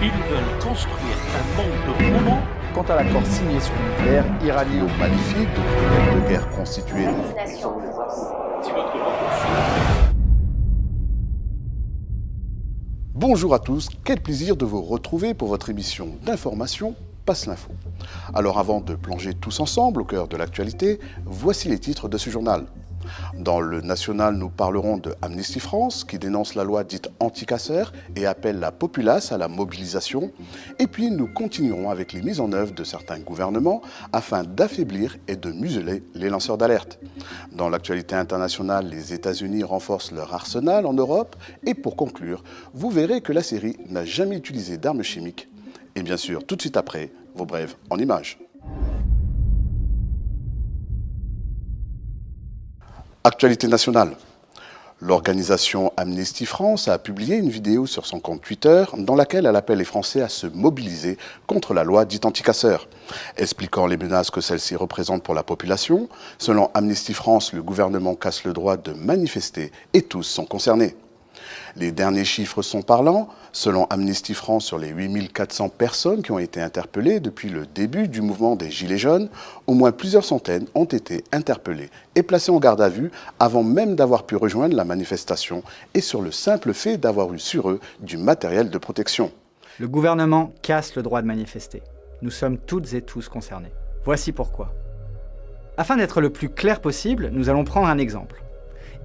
Ils veulent construire un monde de robots. Quant à l'accord signé sur le nucléaire iranien magnifique de criminels de guerre constitués. Si votre vote Bonjour à tous, quel plaisir de vous retrouver pour votre émission d'information Passe l'info. Alors avant de plonger tous ensemble au cœur de l'actualité, voici les titres de ce journal. Dans le national, nous parlerons de Amnesty France qui dénonce la loi dite anti-casseurs et appelle la populace à la mobilisation. Et puis nous continuerons avec les mises en œuvre de certains gouvernements afin d'affaiblir et de museler les lanceurs d'alerte. Dans l'actualité internationale, les États-Unis renforcent leur arsenal en Europe. Et pour conclure, vous verrez que la Syrie n'a jamais utilisé d'armes chimiques. Et bien sûr, tout de suite après, vos brèves en images. Actualité nationale. L'organisation Amnesty France a publié une vidéo sur son compte Twitter dans laquelle elle appelle les Français à se mobiliser contre la loi dite anti-casseurs. Expliquant les menaces que celle-ci représente pour la population, selon Amnesty France, le gouvernement casse le droit de manifester et tous sont concernés. Les derniers chiffres sont parlants. Selon Amnesty France, sur les 8400 personnes qui ont été interpellées depuis le début du mouvement des Gilets jaunes, au moins plusieurs centaines ont été interpellées et placées en garde à vue avant même d'avoir pu rejoindre la manifestation et sur le simple fait d'avoir eu sur eux du matériel de protection. Le gouvernement casse le droit de manifester. Nous sommes toutes et tous concernés. Voici pourquoi. Afin d'être le plus clair possible, nous allons prendre un exemple.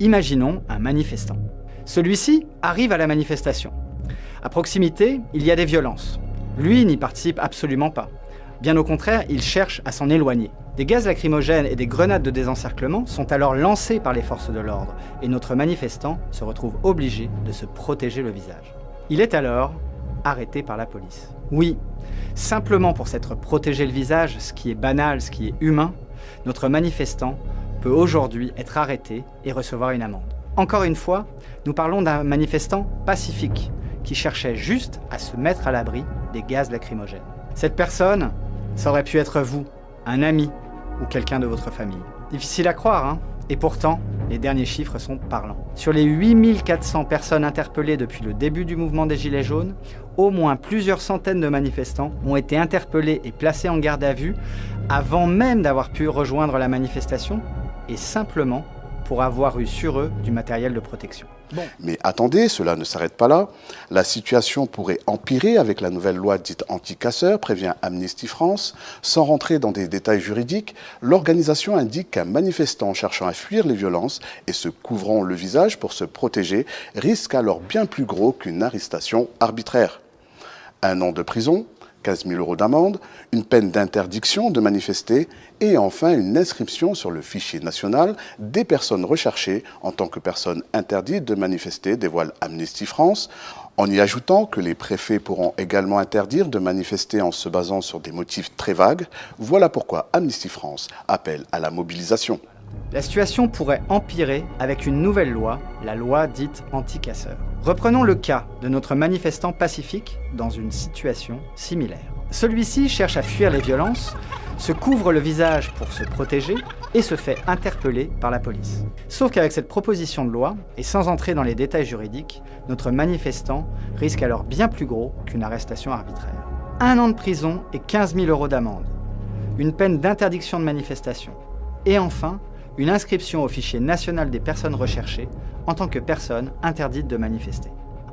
Imaginons un manifestant. Celui-ci arrive à la manifestation. À proximité, il y a des violences. Lui n'y participe absolument pas. Bien au contraire, il cherche à s'en éloigner. Des gaz lacrymogènes et des grenades de désencerclement sont alors lancés par les forces de l'ordre et notre manifestant se retrouve obligé de se protéger le visage. Il est alors arrêté par la police. Oui, simplement pour s'être protégé le visage, ce qui est banal, ce qui est humain, notre manifestant peut aujourd'hui être arrêté et recevoir une amende. Encore une fois, nous parlons d'un manifestant pacifique qui cherchait juste à se mettre à l'abri des gaz lacrymogènes. Cette personne, ça aurait pu être vous, un ami ou quelqu'un de votre famille. Difficile à croire, hein ? Et pourtant, les derniers chiffres sont parlants. Sur les 8400 personnes interpellées depuis le début du mouvement des Gilets jaunes, au moins plusieurs centaines de manifestants ont été interpellés et placés en garde à vue avant même d'avoir pu rejoindre la manifestation et simplement pour avoir eu sur eux du matériel de protection. Bon. Mais attendez, cela ne s'arrête pas là. La situation pourrait empirer avec la nouvelle loi dite anti-casseurs, prévient Amnesty France. Sans rentrer dans des détails juridiques, l'organisation indique qu'un manifestant cherchant à fuir les violences et se couvrant le visage pour se protéger risque alors bien plus gros qu'une arrestation arbitraire. 1 an de prison, 15 000 € d'amende, une peine d'interdiction de manifester et enfin une inscription sur le fichier national des personnes recherchées en tant que personnes interdites de manifester, dévoile Amnesty France, en y ajoutant que les préfets pourront également interdire de manifester en se basant sur des motifs très vagues. Voilà pourquoi Amnesty France appelle à la mobilisation. La situation pourrait empirer avec une nouvelle loi, la loi dite anti-casseurs. Reprenons le cas de notre manifestant pacifique dans une situation similaire. Celui-ci cherche à fuir les violences, se couvre le visage pour se protéger et se fait interpeller par la police. Sauf qu'avec cette proposition de loi, et sans entrer dans les détails juridiques, notre manifestant risque alors bien plus gros qu'une arrestation arbitraire. 1 an de prison et 15 000 € d'amende. Une peine d'interdiction de manifestation. Et enfin, une inscription au fichier national des personnes recherchées en tant que personnes interdites de manifester.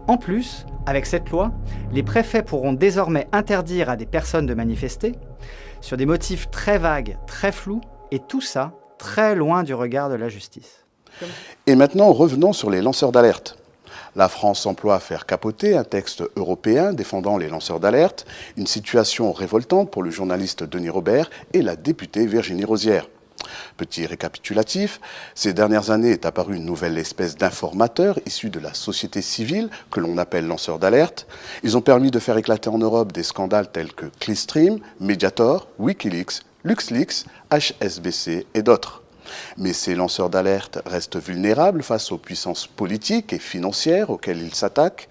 En plus, avec cette loi, les préfets pourront désormais interdire à des personnes de manifester sur des motifs très vagues, très flous, et tout ça très loin du regard de la justice. Et maintenant, revenons sur les lanceurs d'alerte. La France s'emploie à faire capoter un texte européen défendant les lanceurs d'alerte, une situation révoltante pour le journaliste Denis Robert et la députée Virginie Rosière. Petit récapitulatif, ces dernières années est apparue une nouvelle espèce d'informateurs issus de la société civile que l'on appelle lanceurs d'alerte. Ils ont permis de faire éclater en Europe des scandales tels que Clickstream, Mediator, Wikileaks, LuxLeaks, HSBC et d'autres. Mais ces lanceurs d'alerte restent vulnérables face aux puissances politiques et financières auxquelles ils s'attaquent.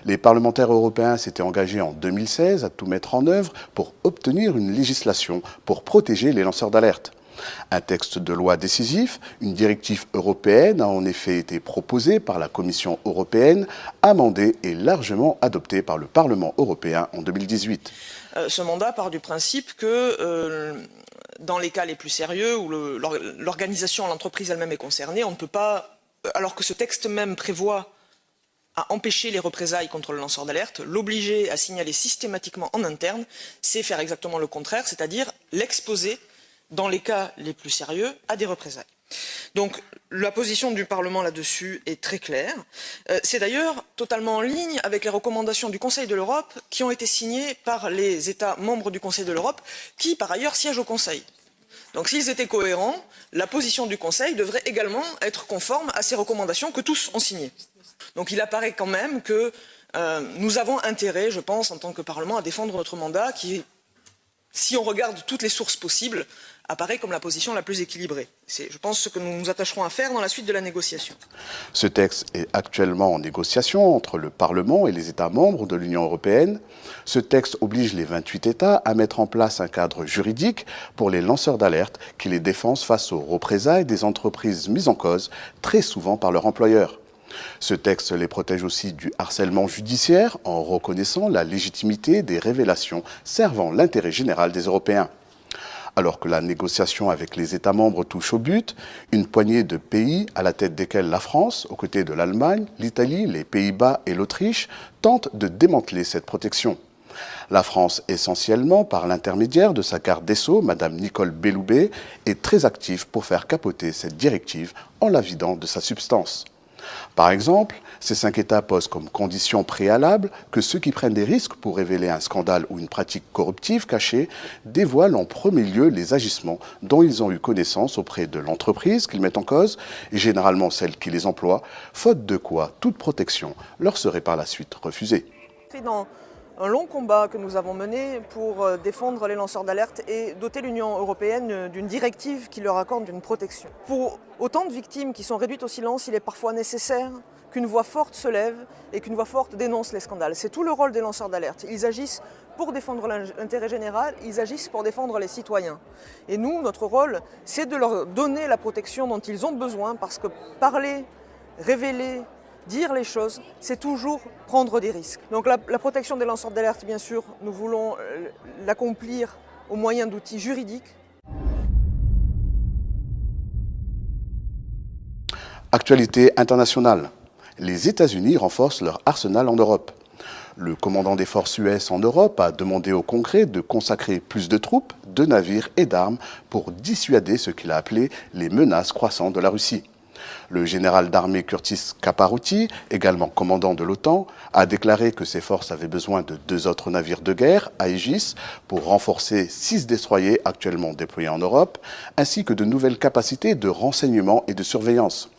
Les parlementaires européens s'étaient engagés en 2016 à tout mettre en œuvre pour obtenir une législation pour protéger les lanceurs d'alerte. Un texte de loi décisif, une directive européenne a en effet été proposée par la Commission européenne, amendée et largement adoptée par le Parlement européen en 2018. Ce mandat part du principe que dans les cas les plus sérieux où l'organisation, l'entreprise elle-même est concernée, on ne peut pas, alors que ce texte même prévoit à empêcher les représailles contre le lanceur d'alerte, l'obliger à signaler systématiquement en interne, c'est faire exactement le contraire, c'est-à-dire l'exposer, dans les cas les plus sérieux, à des représailles. Donc la position du Parlement là-dessus est très claire. C'est d'ailleurs totalement en ligne avec les recommandations du Conseil de l'Europe qui ont été signées par les États membres du Conseil de l'Europe, qui par ailleurs siègent au Conseil. Donc s'ils étaient cohérents, la position du Conseil devrait également être conforme à ces recommandations que tous ont signées. Donc il apparaît quand même que nous avons intérêt, je pense, en tant que Parlement, à défendre notre mandat qui, si on regarde toutes les sources possibles, apparaît comme la position la plus équilibrée. C'est, je pense, ce que nous nous attacherons à faire dans la suite de la négociation. Ce texte est actuellement en négociation entre le Parlement et les États membres de l'Union européenne. Ce texte oblige les 28 États à mettre en place un cadre juridique pour les lanceurs d'alerte qui les défendent face aux représailles des entreprises mises en cause, très souvent par leur employeur. Ce texte les protège aussi du harcèlement judiciaire en reconnaissant la légitimité des révélations servant l'intérêt général des Européens. Alors que la négociation avec les États membres touche au but, une poignée de pays, à la tête desquels la France, aux côtés de l'Allemagne, l'Italie, les Pays-Bas et l'Autriche, tentent de démanteler cette protection. La France, essentiellement par l'intermédiaire de sa garde des Sceaux, Mme Nicole Belloubet, est très active pour faire capoter cette directive en la vidant de sa substance. Par exemple, ces 5 États posent comme condition préalable que ceux qui prennent des risques pour révéler un scandale ou une pratique corruptive cachée dévoilent en premier lieu les agissements dont ils ont eu connaissance auprès de l'entreprise qu'ils mettent en cause, et généralement celle qui les emploie, faute de quoi toute protection leur serait par la suite refusée. Dans un long combat que nous avons mené pour défendre les lanceurs d'alerte et doter l'Union européenne d'une directive qui leur accorde une protection. Pour autant de victimes qui sont réduites au silence, il est parfois nécessaire qu'une voix forte se lève et qu'une voix forte dénonce les scandales. C'est tout le rôle des lanceurs d'alerte. Ils agissent pour défendre l'intérêt général, ils agissent pour défendre les citoyens. Et nous, notre rôle, c'est de leur donner la protection dont ils ont besoin parce que parler, révéler, dire les choses, c'est toujours prendre des risques. Donc la protection des lanceurs d'alerte, bien sûr, nous voulons l'accomplir au moyen d'outils juridiques. Actualité internationale. Les États-Unis renforcent leur arsenal en Europe. Le commandant des forces US en Europe a demandé au Congrès de consacrer plus de troupes, de navires et d'armes pour dissuader ce qu'il a appelé les menaces croissantes de la Russie. Le général d'armée Curtis Caparouti, également commandant de l'OTAN, a déclaré que ses forces avaient besoin de 2 autres navires de guerre, Aegis, pour renforcer 6 destroyers actuellement déployés en Europe, ainsi que de nouvelles capacités de renseignement et de surveillance.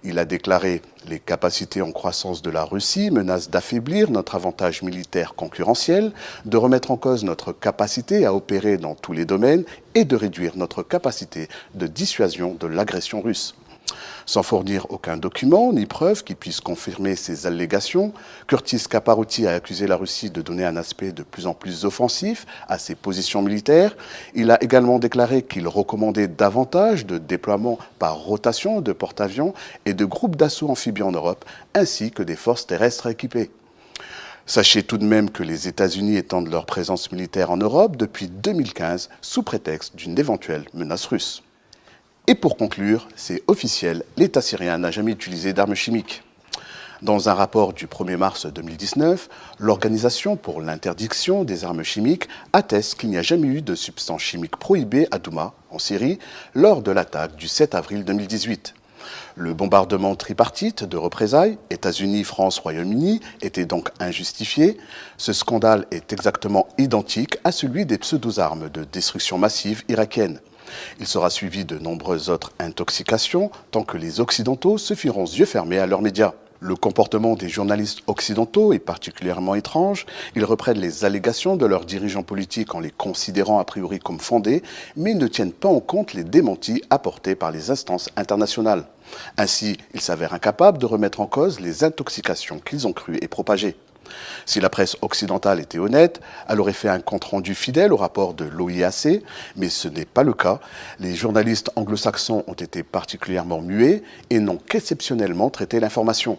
Il a déclaré « Les capacités en croissance de la Russie menacent d'affaiblir notre avantage militaire concurrentiel, de remettre en cause notre capacité à opérer dans tous les domaines et de réduire notre capacité de dissuasion de l'agression russe ». Sans fournir aucun document ni preuve qui puisse confirmer ces allégations, Curtis Caparouti a accusé la Russie de donner un aspect de plus en plus offensif à ses positions militaires. Il a également déclaré qu'il recommandait davantage de déploiements par rotation de porte-avions et de groupes d'assaut amphibiens en Europe, ainsi que des forces terrestres équipées. Sachez tout de même que les États-Unis étendent leur présence militaire en Europe depuis 2015 sous prétexte d'une éventuelle menace russe. Et pour conclure, c'est officiel, l'État syrien n'a jamais utilisé d'armes chimiques. Dans un rapport du 1er mars 2019, l'Organisation pour l'interdiction des armes chimiques atteste qu'il n'y a jamais eu de substances chimiques prohibées à Douma, en Syrie, lors de l'attaque du 7 avril 2018. Le bombardement tripartite de représailles, États-Unis, France, Royaume-Uni, était donc injustifié. Ce scandale est exactement identique à celui des pseudo-armes de destruction massive irakiennes. Il sera suivi de nombreuses autres intoxications tant que les Occidentaux se firont yeux fermés à leurs médias. Le comportement des journalistes occidentaux est particulièrement étrange. Ils reprennent les allégations de leurs dirigeants politiques en les considérant a priori comme fondées, mais ne tiennent pas en compte les démentis apportés par les instances internationales. Ainsi, ils s'avèrent incapables de remettre en cause les intoxications qu'ils ont crues et propagées. Si la presse occidentale était honnête, elle aurait fait un compte-rendu fidèle au rapport de l'OIAC, mais ce n'est pas le cas. Les journalistes anglo-saxons ont été particulièrement muets et n'ont qu'exceptionnellement traité l'information.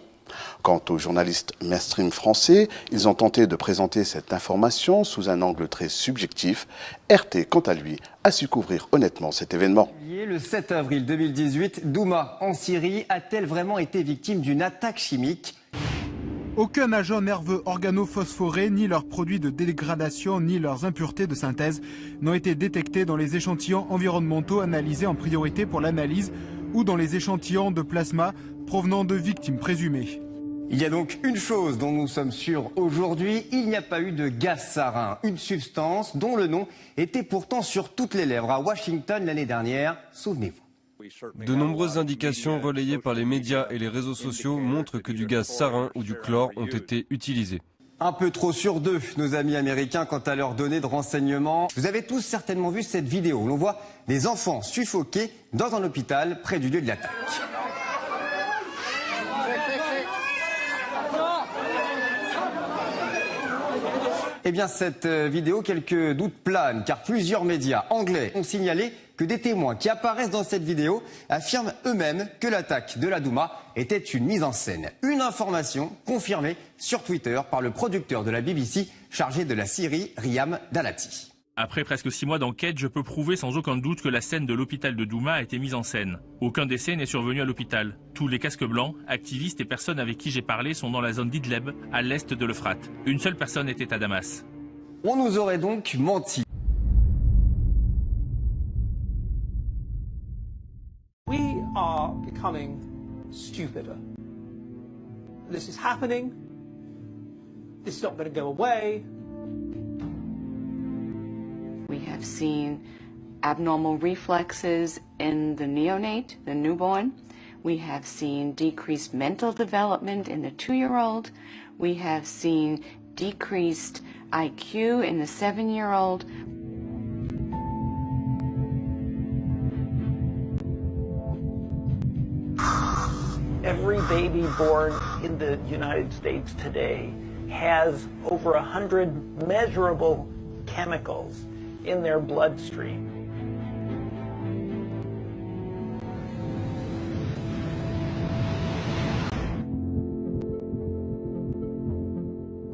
Quant aux journalistes mainstream français, ils ont tenté de présenter cette information sous un angle très subjectif. RT, quant à lui, a su couvrir honnêtement cet événement. Le 7 avril 2018, Douma, en Syrie, a-t-elle vraiment été victime d'une attaque chimique ? Aucun agent nerveux organophosphoré, ni leurs produits de dégradation, ni leurs impuretés de synthèse n'ont été détectés dans les échantillons environnementaux analysés en priorité pour l'analyse ou dans les échantillons de plasma provenant de victimes présumées. Il y a donc une chose dont nous sommes sûrs aujourd'hui, il n'y a pas eu de gaz sarin, une substance dont le nom était pourtant sur toutes les lèvres à Washington l'année dernière, souvenez-vous. De nombreuses indications relayées par les médias et les réseaux sociaux montrent que du gaz sarin ou du chlore ont été utilisés. Un peu trop sur d'eux, nos amis américains, quant à leurs données de renseignement. Vous avez tous certainement vu cette vidéo où l'on voit des enfants suffoqués dans un hôpital près du lieu de l'attaque. Eh bien, cette vidéo, quelques doutes planent, car plusieurs médias anglais ont signalé que des témoins qui apparaissent dans cette vidéo affirment eux-mêmes que l'attaque de la Douma était une mise en scène. Une information confirmée sur Twitter par le producteur de la BBC chargé de la Syrie, Riyam Dalati. Après presque 6 mois d'enquête, je peux prouver sans aucun doute que la scène de l'hôpital de Douma a été mise en scène. Aucun décès n'est survenu à l'hôpital. Tous les casques blancs, activistes et personnes avec qui j'ai parlé sont dans la zone d'Idleb, à l'est de l'Euphrate. Une seule personne était à Damas. On nous aurait donc menti. We are becoming stupider. This is happening. It's not going to go away. We have seen abnormal reflexes in the neonate, the newborn. We have seen decreased mental development in the 2-year-old. We have seen decreased IQ in the 7-year-old. Every baby born in the United States today has over 100 measurable chemicals in their bloodstream.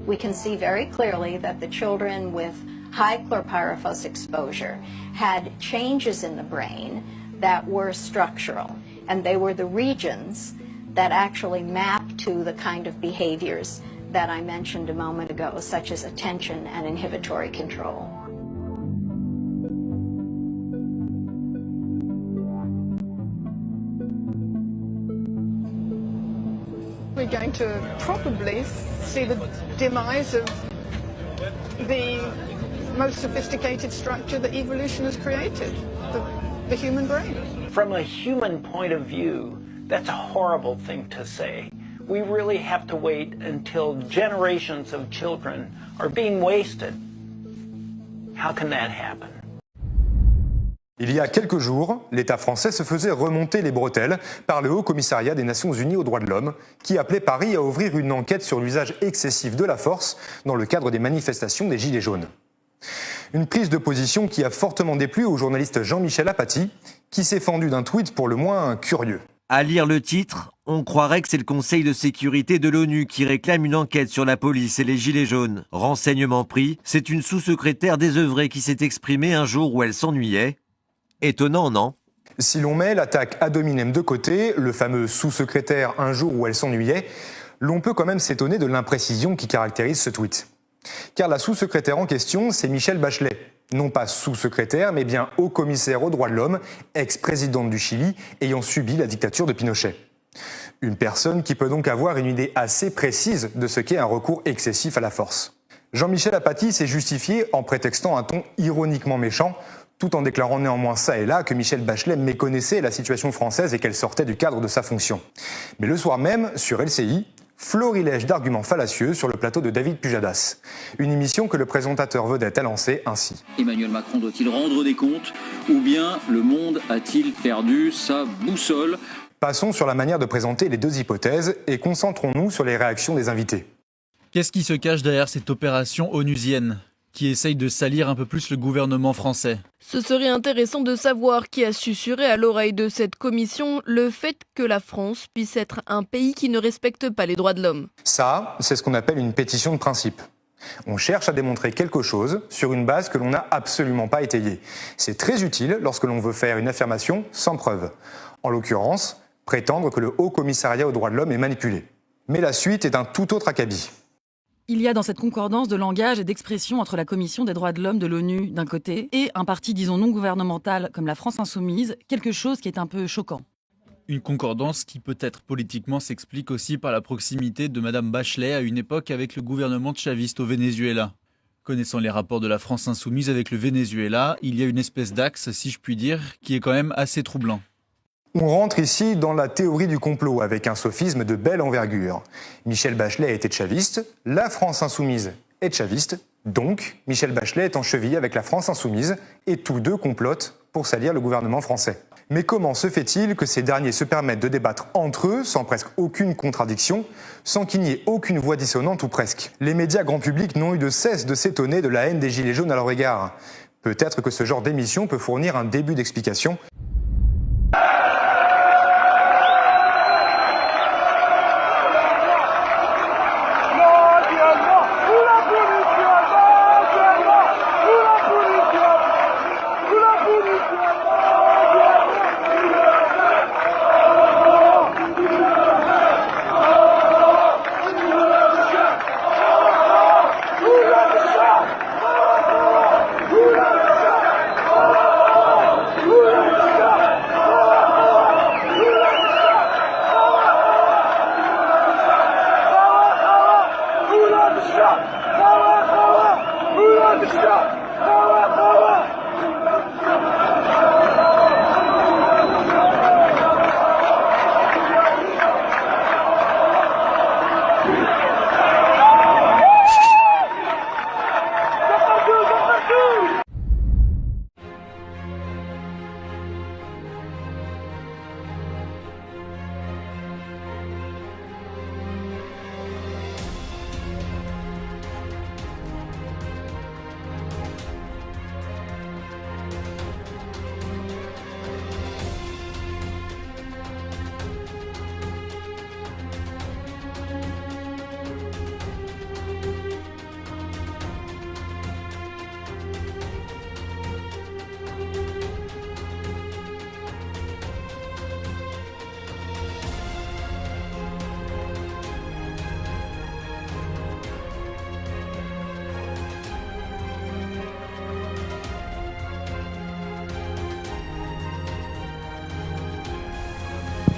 We can see very clearly that the children with high chlorpyrifos exposure had changes in the brain that were structural, and they were the regions that actually map to the kind of behaviors that I mentioned a moment ago, such as attention and inhibitory control. We're going to probably see the demise of the most sophisticated structure that evolution has created, the human brain. From a human point of view, that's a horrible thing to say. We really have to wait until generations of children are being wasted. How can that happen? Il y a quelques jours, l'État français se faisait remonter les bretelles par le Haut Commissariat des Nations Unies aux droits de l'homme, qui appelait Paris à ouvrir une enquête sur l'usage excessif de la force dans le cadre des manifestations des Gilets jaunes. Une prise de position qui a fortement déplu au journaliste Jean-Michel Apathy, qui s'est fendu d'un tweet pour le moins curieux. À lire le titre, on croirait que c'est le Conseil de sécurité de l'ONU qui réclame une enquête sur la police et les Gilets jaunes. Renseignement pris, c'est une sous-secrétaire désœuvrée qui s'est exprimée un jour où elle s'ennuyait. Étonnant, non ? Si l'on met l'attaque ad hominem de côté, le fameux sous-secrétaire un jour où elle s'ennuyait, l'on peut quand même s'étonner de l'imprécision qui caractérise ce tweet. Car la sous-secrétaire en question, c'est Michelle Bachelet. Non pas sous-secrétaire, mais bien haut-commissaire aux droits de l'homme, ex-présidente du Chili, ayant subi la dictature de Pinochet. Une personne qui peut donc avoir une idée assez précise de ce qu'est un recours excessif à la force. Jean-Michel Apathy s'est justifié en prétextant un ton ironiquement méchant, tout en déclarant néanmoins ça et là que Michelle Bachelet méconnaissait la situation française et qu'elle sortait du cadre de sa fonction. Mais le soir même, sur LCI, florilège d'arguments fallacieux sur le plateau de David Pujadas. Une émission que le présentateur vedette a lancée ainsi. Emmanuel Macron doit-il rendre des comptes ou bien le monde a-t-il perdu sa boussole ? Passons sur la manière de présenter les deux hypothèses et concentrons-nous sur les réactions des invités. Qu'est-ce qui se cache derrière cette opération onusienne qui essaye de salir un peu plus le gouvernement français? Ce serait intéressant de savoir qui a susurré à l'oreille de cette commission le fait que la France puisse être un pays qui ne respecte pas les droits de l'homme. Ça, c'est ce qu'on appelle une pétition de principe. On cherche à démontrer quelque chose sur une base que l'on n'a absolument pas étayée. C'est très utile lorsque l'on veut faire une affirmation sans preuve. En l'occurrence, prétendre que le Haut Commissariat aux droits de l'homme est manipulé. Mais la suite est un tout autre acabit. Il y a dans cette concordance de langage et d'expression entre la Commission des droits de l'homme de l'ONU d'un côté et un parti disons non gouvernemental comme la France Insoumise, quelque chose qui est un peu choquant. Une concordance qui peut-être politiquement s'explique aussi par la proximité de Madame Bachelet à une époque avec le gouvernement chaviste au Venezuela. Connaissant les rapports de la France Insoumise avec le Venezuela, il y a une espèce d'axe, si je puis dire, qui est quand même assez troublant. On rentre ici dans la théorie du complot avec un sophisme de belle envergure. Michel Bachelet était chaviste, la France Insoumise est chaviste, donc Michel Bachelet est en cheville avec la France Insoumise et tous deux complotent pour salir le gouvernement français. Mais comment se fait-il que ces derniers se permettent de débattre entre eux sans presque aucune contradiction, sans qu'il n'y ait aucune voix dissonante ou presque? Les médias grand public n'ont eu de cesse de s'étonner de la haine des Gilets jaunes à leur égard. Peut-être que ce genre d'émission peut fournir un début d'explication.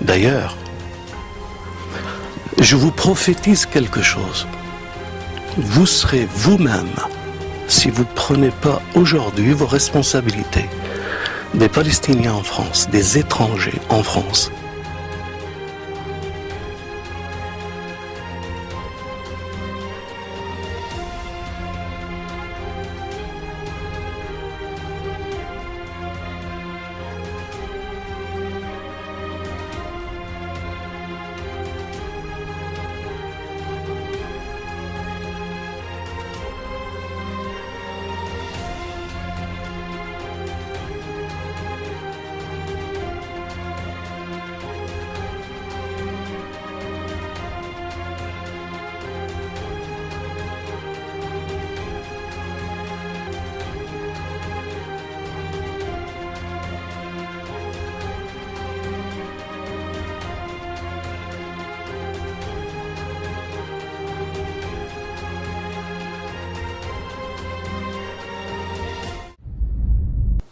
D'ailleurs, je vous prophétise quelque chose. Vous serez vous-même, si vous ne prenez pas aujourd'hui vos responsabilités, des Palestiniens en France, des étrangers en France.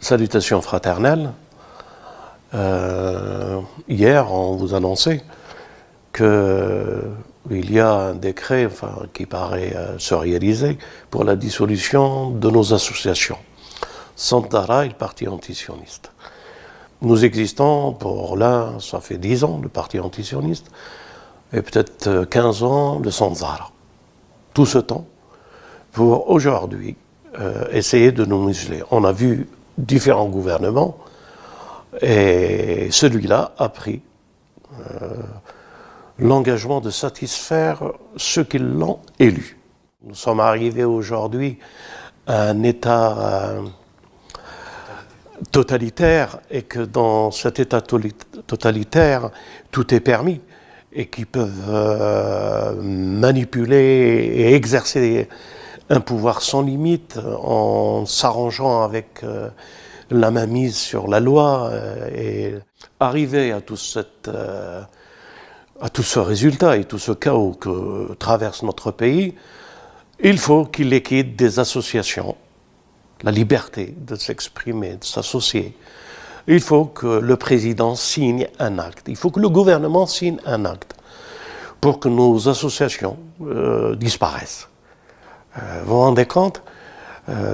Salutations fraternelles. Hier, on vous annonçait qu'il y a un décret qui paraît se réaliser pour la dissolution de nos associations. Santara et le Parti antisioniste. Nous existons pour l'un, ça fait 10 ans, le Parti antisioniste, et peut-être 15 ans, le Sanzara. Tout ce temps pour aujourd'hui essayer de nous museler. On a vu différents gouvernements et celui-là a pris l'engagement de satisfaire ceux qui l'ont élu. Nous sommes arrivés aujourd'hui à un État totalitaire et que dans cet État totalitaire, tout est permis et qui peuvent manipuler et exercer un pouvoir sans limite en s'arrangeant avec la mainmise sur la loi et arriver à tout ce résultat et tout ce chaos que traverse notre pays, il faut qu'il liquide des associations, la liberté de s'exprimer, de s'associer. Il faut que le président signe un acte, il faut que le gouvernement signe un acte pour que nos associations disparaissent. Vous vous rendez compte?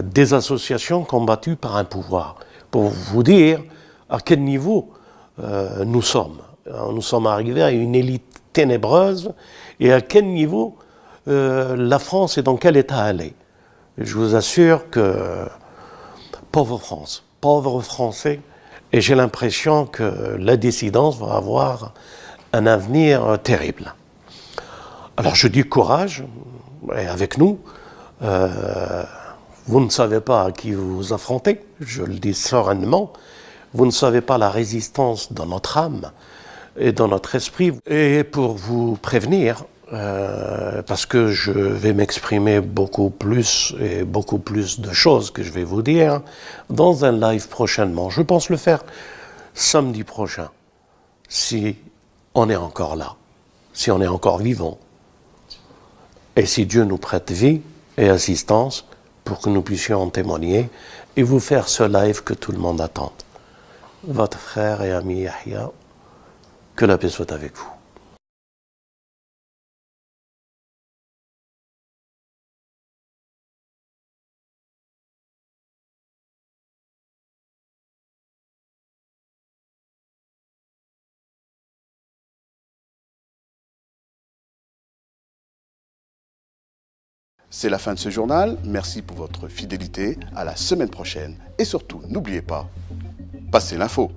Des associations combattues par un pouvoir. Pour vous dire à quel niveau nous sommes. Nous sommes arrivés à une élite ténébreuse et à quel niveau la France est dans quel état elle est. Je vous assure que pauvre France, pauvres Français, et j'ai l'impression que la dissidence va avoir un avenir terrible. Alors je dis courage, et avec nous, vous ne savez pas à qui vous vous affrontez, je le dis sereinement, vous ne savez pas la résistance dans notre âme et dans notre esprit. Et pour vous prévenir, parce que je vais m'exprimer beaucoup plus et beaucoup plus de choses que je vais vous dire dans un live prochainement. Je pense le faire samedi prochain, si on est encore là, si on est encore vivant, et si Dieu nous prête vie et assistance pour que nous puissions en témoigner et vous faire ce live que tout le monde attend. Votre frère et ami Yahya, que la paix soit avec vous. C'est la fin de ce journal. Merci pour votre fidélité. À la semaine prochaine. Et surtout, n'oubliez pas, passez l'info.